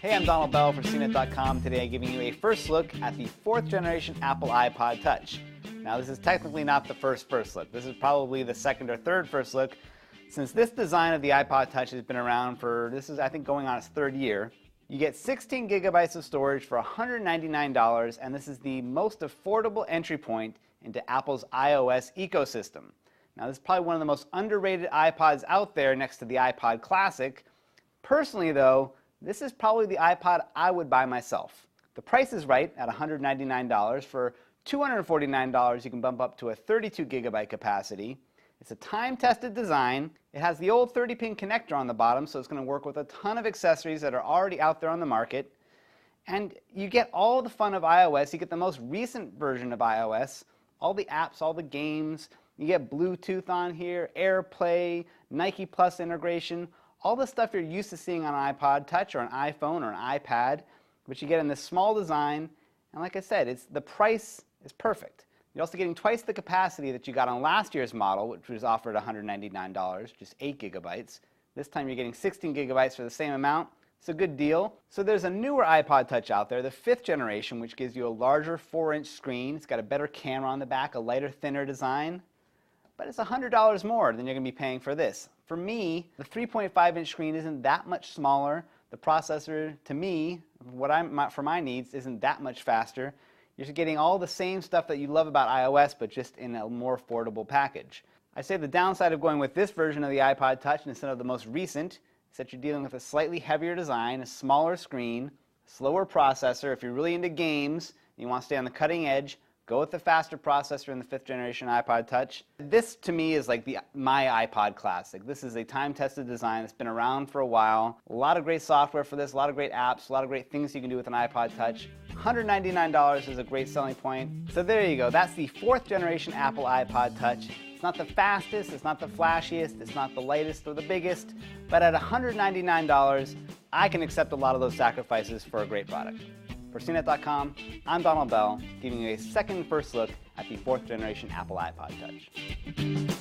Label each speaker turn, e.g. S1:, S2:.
S1: Hey, I'm Donald Bell for CNET.com. Today I'm giving you a first look at the 4th generation Apple iPod Touch. Now this is technically not the first look. This is probably the second or third first look, since this design of the iPod Touch has been around for, this is I think going on its 3rd year. You get 16 gigabytes of storage for $199, and this is the most affordable entry point into Apple's iOS ecosystem. Now this is probably one of the most underrated iPods out there next to the iPod Classic. Personally though, this is probably the iPod I would buy myself. The price is right at $199. For $249 you can bump up to a 32 gigabyte capacity. It's a time-tested design. It has the old 30-pin connector on the bottom, so it's going to work with a ton of accessories that are already out there on the market. And you get all the fun of iOS. You get the most recent version of iOS, all the apps, all the games. You get Bluetooth on here, AirPlay, Nike Plus integration, all the stuff you're used to seeing on an iPod Touch or an iPhone or an iPad, but you get in this small design. And like I said, the price is perfect. You're also getting twice the capacity that you got on last year's model, which was offered $199, just 8 gigabytes. This time you're getting 16 gigabytes for the same amount. It's a good deal. So there's a newer iPod Touch out there, the 5th generation, which gives you a larger 4-inch screen. It's got a better camera on the back, a lighter, thinner design. But it's $100 more than you're going to be paying for this. For me, the 3.5-inch screen isn't that much smaller. The processor, to me, for my needs, isn't that much faster. You're just getting all the same stuff that you love about iOS, but just in a more affordable package. I say the downside of going with this version of the iPod Touch instead of the most recent is that you're dealing with a slightly heavier design, a smaller screen, slower processor. If you're really into games and you want to stay on the cutting edge, go with the faster processor in the 5th generation iPod Touch. This, to me, is like my iPod Classic. This is a time-tested design that's been around for a while. A lot of great software for this, a lot of great apps, a lot of great things you can do with an iPod Touch. $199 is a great selling point. So there you go. That's the 4th generation Apple iPod Touch. It's not the fastest, it's not the flashiest, it's not the lightest or the biggest, but at $199, I can accept a lot of those sacrifices for a great product. For CNET.com, I'm Donald Bell, giving you a second first look at the 4th generation Apple iPod Touch.